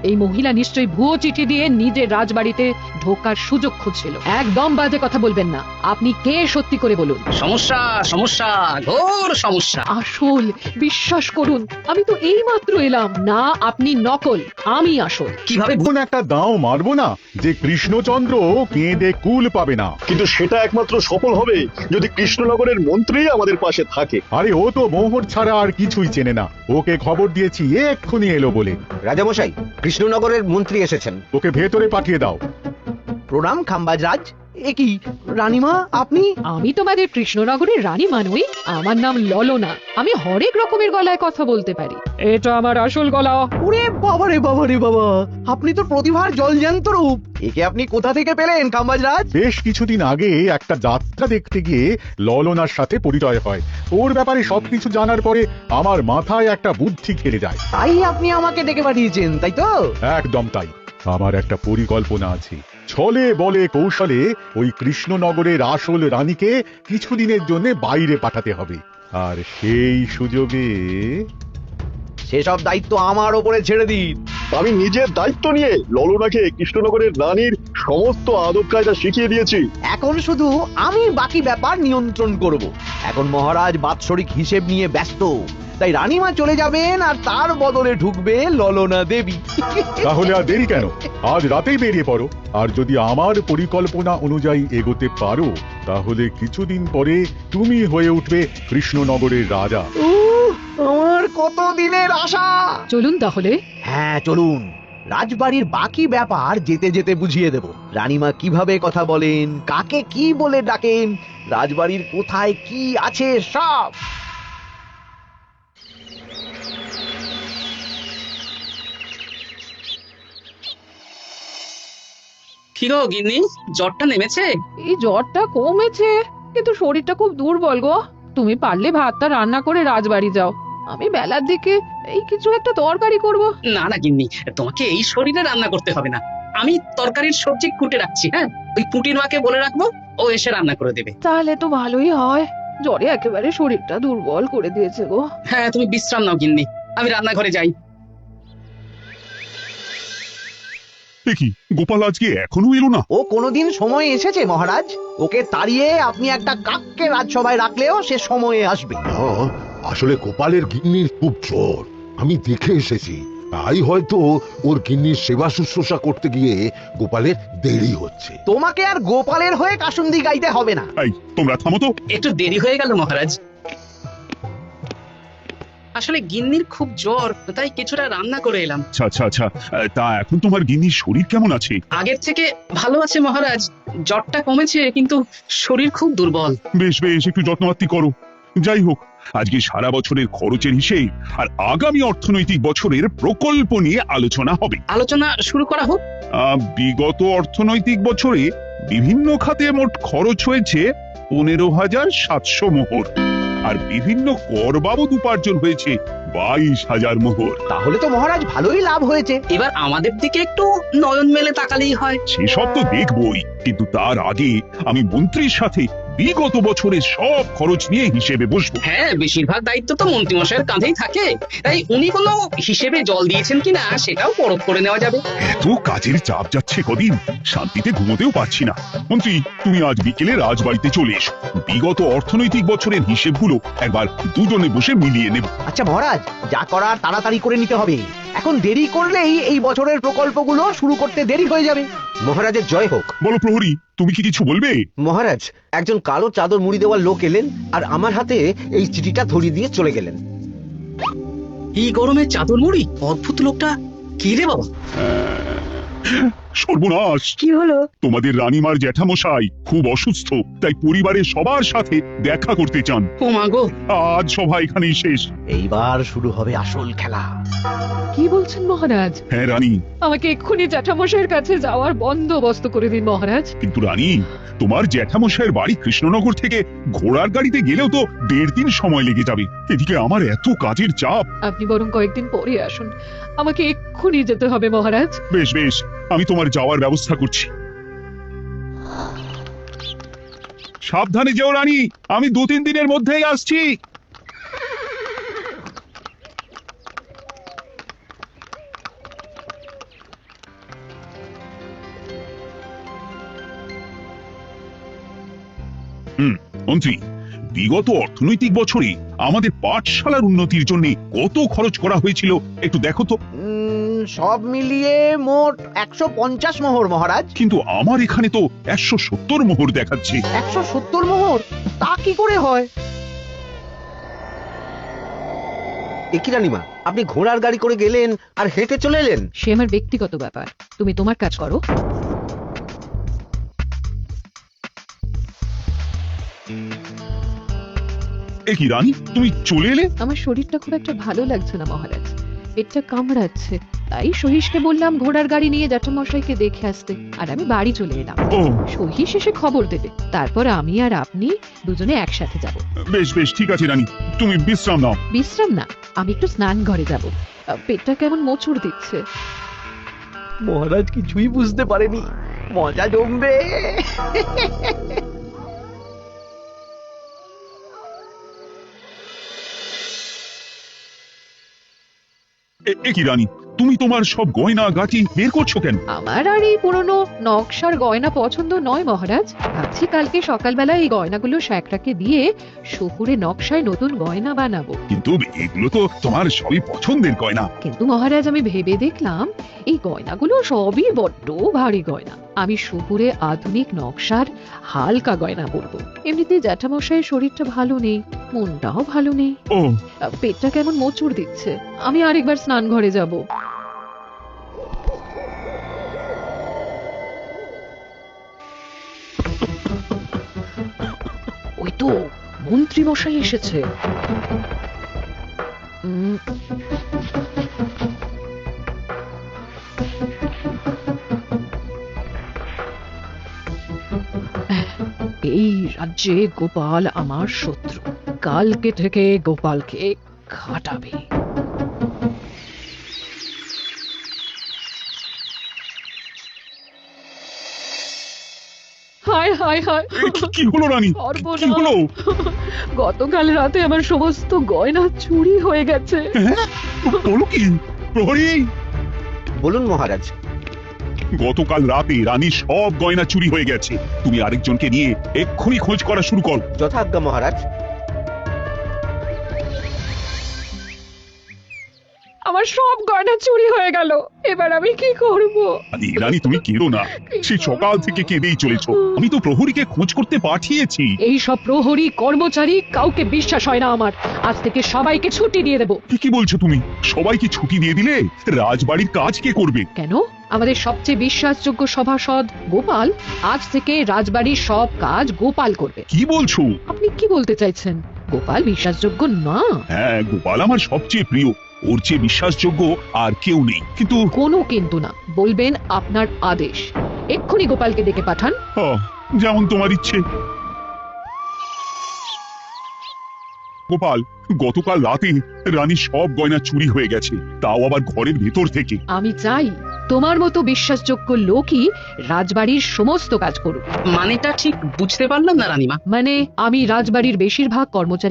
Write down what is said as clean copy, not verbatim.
এই মহিলা নিশ্চয়ই ভুয়ো চিঠি দিয়ে নিজের রাজবাড়িতে ঢোকার সুযোগ খুঁজছিল। একদম বাজে কথা বলবেন না। আপনি কে সত্যি করে বলুন। সমস্যা সমস্যা, ঘোর সমস্যা। আসল, বিশ্বাস করুন, আমি তো এই মাত্র এলাম। না, আপনি নকল, আমি আসল। কিভাবে কোন একটা দাও মারবো না যে কৃষ্ণচন্দ্র কেঁদে কুল পাবে না। কিন্তু সেটা একমাত্র সফল হবে যদি কৃষ্ণনগরের মন্ত্রী আমাদের পাশে থাকে। আরে ও তো মোহর ছাড়া আর কিছুই চেনে না। ওকে খবর দিয়েছি এক্ষুনি এলো বলে। রাজামশাই, কৃষ্ণনগরের মন্ত্রী এসেছেন। ওকে ভেতরে পাঠিয়ে দাও। প্রণাম খাম্বাজ রাজ। এ কি রানীমা, আপনি? আমি তোমাদের কৃষ্ণনগরের রানী মানুই। আমার নাম ললনা। আমি হরেক রকমের গলায় কথা বলতে পারি। এটা আমার আসল গলা। ওরে বাবা রে বাবা রে বাবা, আপনি তো প্রতিভার জলজ্যান্ত রূপ। একে আপনি কোথা থেকে পেলেন খাম্বাজ রাজ? বেশ কিছুদিন আগে একটা যাত্রা দেখতে গিয়ে ললনার সাথে পরিচয় হয়। ওর ব্যাপারে সবকিছু জানার পরে আমার মাথায় একটা বুদ্ধি খেলে যায়। তাই আপনি আমাকে ডেকে পাঠিয়েছেন, তাই তো? একদম তাই। আমার একটা পরিকল্পনা আছে। ছলে বলে কৌশলে ওই কৃষ্ণনগরের আসল রানীকে কিছুদিনের জন্য বাইরে পাঠাতে হবে। আর সেই সুযোগে সেসব দায়িত্ব আমার ওপরে ছেড়ে দিন। আমি নিজের দায়িত্ব নিয়ে ললনাকে কৃষ্ণনগরের রানীর সমস্ত আদব কায়দা শিখিয়ে দিয়েছি। এখন শুধু আমি বাকি ব্যাপার নিয়ন্ত্রণ করব। এখন মহারাজ বাৎসরিক হিসেব নিয়ে ব্যস্ত, তাই রানীমা চলে যাবেন আর তার বদলে ঢুকবে ললনা দেবী। তাহলে আর দেরি কেন? আজ রাতেই বেরিয়ে পড়ো। আর যদি আমার পরিকল্পনা অনুযায়ী এগোতে পারো তাহলে কিছুদিন পরে তুমি হয়ে উঠবে কৃষ্ণনগরের রাজা। আমার কত দিনের আশা। চলুন তাহলে। হ্যাঁ চলুন। রাজবাড়ির বাকি ব্যাপার যেতে যেতে বুঝিয়ে দেব। রানীমা কিভাবে কথা বলেন, কাকে কি বলে ডাকেন, রাজবাড়ির কোথায় কি আছে সব। কি গো গিন্নি, জ্বরটা নেমেছে? এই জ্বরটা কমেছে, কিন্তু শরীরটা খুব দুর্বল গো। তুমি পারলে ভাতটা রান্না করে রাজবাড়ি যাও। আমি বেলার দিকে এই কিছু একটা তরকারি করব। না না গিন্নি, তোমাকে এই শরীরে রান্না করতে হবে না। আমি তরকারির সবজি কুটে রাখছি। হ্যাঁ, ওই পুটির মাকে বলে রাখবো, ও এসে রান্না করে দেবে। তাহলে তো ভালোই হয়। জ্বরে একেবারে শরীরটা দুর্বল করে দিয়েছে গো। হ্যাঁ, তুমি বিশ্রাম নাও গিন্নি, আমি রান্নাঘরে যাই। দেখি গোপাল আজকে এখনো এলো না। ও কোনোদিন সময় এসেছে মহারাজ? ওকে তাড়িয়ে আপনি একটা কাককে রাজসভায় রাখলেও সে সময়ে আসবে। না, আসলে গোপালের গিন্নির খুব জ্বর, আমি দেখে এসেছি। তাই হয়তো ওর গিন্নির সেবা শুশ্রূষা করতে গিয়ে গোপালের দেরি হচ্ছে। তোমাকে আর গোপালের হয়ে কাসুন্দি গাইতে হবে না। এই তোমরা থামো তো। একটু দেরি হয়ে গেল মহারাজ। আসলে গিন্নির খুব জ্বর, তাই কিছুটা রান্না করে এলাম। আচ্ছা আচ্ছা আচ্ছা, তা এখন তোমার গিন্নির শরীর কেমন আছে? আগের থেকে ভালো আছে মহারাজ। জ্বরটা কমেছে, কিন্তু শরীর খুব দুর্বল। বেশ বেশ, একটু যত্নবাত্তি করো। যাই হোক, আজকে সারা বছরের খরচের হিসেব আর আগামী অর্থনৈতিক বছরের প্রকল্প নিয়ে আলোচনা হবে। আলোচনা শুরু করা হোক। বিগত অর্থনৈতিক বছরে বিভিন্ন খাতে মোট খরচ হয়েছে 15,700 মোহর, আর বিভিন্ন কর বাবদ উপার্জন হয়েছে 22,000 মোহর। তাহলে তো মহারাজ ভালোই লাভ হয়েছে। এবার আমাদের দিকে একটু নয়ন মেলে তাকালেই হয়। সেসব তো দেখবই, কিন্তু তার আগে আমি মন্ত্রীর সাথে বিগত বছরের সব খরচ নিয়ে হিসেবে বসবো। হ্যাঁ, বেশিরভাগ দায়িত্ব তো মন্ত্রীমশাইয়ের কাঁধেই থাকে, তাই উনি কোনো হিসেবে জল দিয়েছেন কিনা সেটাও পরখ করে নেওয়া যাবে। এত কাজের চাপ যাচ্ছে কদিন, শান্তিতে ঘুমোতেও পারছি না। মন্ত্রী, তুমি আজ বিকেলে রাজবাড়িতে চলে এসো। বিগত অর্থনৈতিক বছরের হিসেবগুলো একবার দুজনে বসে মিলিয়ে নেব। আচ্ছা মহারাজ, যা করার তাড়াতাড়ি করে নিতে হবে। এখন দেরি করলেই এই বছরের প্রকল্পগুলো শুরু করতে দেরি হয়ে যাবে। মহারাজের জয় হোক। বলো প্রহরী, তুমি কি কিছু বলবে? মহারাজ, একজন কালো চাদর মুড়ি দেওয়ার লোক এলেন আর আমার হাতে এই চিঠিটা ধরিয়ে দিয়ে চলে গেলেন। এই গরমে চাদর মুড়ি? অদ্ভুত লোকটা। কি রে বাবা? সর্বনাশ! কি হলো? তোমাদের রানীমার জ্যাঠামশাই খুব অসুস্থ, তাই পরিবারের সবার সাথে দেখা করতে চান। ও মা গো! আজ সভা এখানেই শেষ। এইবার শুরু হবে আসল খেলা। কি বলছেন মহারাজ? হ্যাঁ রানী। আমাকে এক্ষুনি জ্যাঠামশাইয়ের কাছে যাওয়ার বন্দোবস্ত করে দিন মহারাজ। কিন্তু রানী, তোমার জ্যাঠামশাইয়ের বাড়ি কৃষ্ণনগর থেকে ঘোড়ার গাড়িতে গেলেও তো 1.5 দিন সময় লেগে যাবে। এদিকে আমার এত কাজের চাপ। আপনি বরং কয়েকদিন পরে আসুন। আমাকে এক্ষুনি যেতে হবে মহারাজ। বেশ বেশ, আমি তোমার যাওয়ার ব্যবস্থা করছি। সাবধানে যেও রানী, আমি 2-3 দিনের মধ্যেই আসছি। মন্ত্রী, বিগত অর্থনৈতিক বছরে আমাদের পাঠশালার উন্নতির জন্য কত খরচ করা হয়েছিল একটু দেখো তো। সব মিলিয়ে মোট 150 মোহর মহারাজ। কিন্তু আমার এখানে তো 170 মোহর দেখাচ্ছে। 170 মোহর? তা কি করে হয়? একই রানীমা, আপনি ঘোড়ার গাড়ি করে গেলেন আর হেঁটে চলে এলেন? সে আমার ব্যক্তিগত ব্যাপার, তুমি তোমার কাজ করো। এ কি রানী, তুমি চলে এলে? আমার শরীরটা খুব একটা ভালো লাগছে না মহারাজ, পেটটা কামড়াচ্ছে, তাই সহিসকে বললাম ঘোড়ার গাড়ি নিয়ে জ্যাঠামশাইকে দেখে আসতে, আর আমি বাড়ি চলে এলাম। ও সহিস এসে খবর দেবে, তারপর আমি আর আপনি দুজনে একসাথে যাব। বেশ বেশ, ঠিক আছে রানী, তুমি বিশ্রাম নাও। বিশ্রাম না, আমি একটু স্নান ঘরে যাব, পেটটা কেমন মোচড় দিচ্ছে। মহারাজ কিছুই বুঝতে পারেনি, মজা জমবে। এ কি রানী, তুমি তোমার সব গয়না গাটি বের করছো কেন? আমার আর এই পুরনো নকশার গয়না পছন্দ নয় মহারাজ, ভাবছি কালকে সকালবেলা এই গয়নাগুলো শ্যাকরাকে দিয়ে শহুরে নকশায় নতুন গয়না বানাবো। কিন্তু এগুলো তো তোমার সবই পছন্দের গয়না। কিন্তু মহারাজ আমি ভেবে দেখলাম এই গয়নাগুলো সবই বড্ড ভারী গয়না, আমি শহুরে আধুনিক নকশার হালকা গয়না পরবো। এমনিতে জ্যাঠামশাইয়ের শরীরটা ভালো নেই, মনটাও ভালো নেই, ও পেটটা কেমন মোচড় দিচ্ছে, আমি আরেকবার স্নান ঘরে যাব। ওই তো মন্ত্রী মশাই এসেছে। এই রাজ্যে গোপাল আমার শত্রু, কালকে থেকে গোপালকে খাটাবে। হায় হায় হায়, কি হলো রানী, সর্বনাশ। কি হলো? গতকাল রাতে আমার সমস্ত গয়না চুরি হয়ে গেছে। বলো কি প্রহরী? বলুন মহারাজ। গতকাল রাতে রানীর সব গয়না চুরি হয়ে গেছে, তুমি আরেকজনকে নিয়ে এক্ষুনি খোঁজ করা শুরু করো। যথাজ্ঞা মহারাজ। আমার সব গয়না চুরি হয়ে গেল, এবার আমি কি করব? রানী তুমি কেঁদো না, সেই সকাল থেকে কেঁদেই চলেছো। আমি তো প্রহরীকে খোঁজ করতে পাঠিয়েছি। এই সব প্রহরী কর্মচারী কাউকে বিশ্বাস হয় না আমার, আজ থেকে সবাইকে ছুটি দিয়ে দেব। কি বলছো তুমি? সবাইকে ছুটি দিয়ে দিলে রাজবাড়ির কাজ কে করবে? কেন? আমাদের সবচেয়ে বিশ্বাসযোগ্য সভাসদ গোপাল আজ থেকে রাজবাড়ির সব কাজ গোপাল করবে। কি বলছো? আপনি কি বলতে চাইছেন? গোপাল বিশ্বাসযোগ্য না? হ্যাঁ, গোপাল আমার সবচেয়ে প্রিয়, ওর চেয়ে বিশ্বাসযোগ্য আর কেউ নেই। কিন্তু কোনো কিন্তু না, বলবেন আপনার আদেশ। এক্ষুনি গোপালকে ডেকে পাঠান। যেমন তোমার ইচ্ছে। গোপাল, গতকাল রাতে রানীর সব গয়না চুরি হয়ে গেছে, তাও আবার ঘরের ভেতর থেকে। আমি চাই তোমার মতো বিশ্বাসযোগ্য লোকই রাজবাড়ির সমস্ত কাজ করুক। মানেটা ঠিক বুঝতে পারলাম না রানীমা। মানে আমি রাজবাড়ির বেশিরভাগ কর্মচারী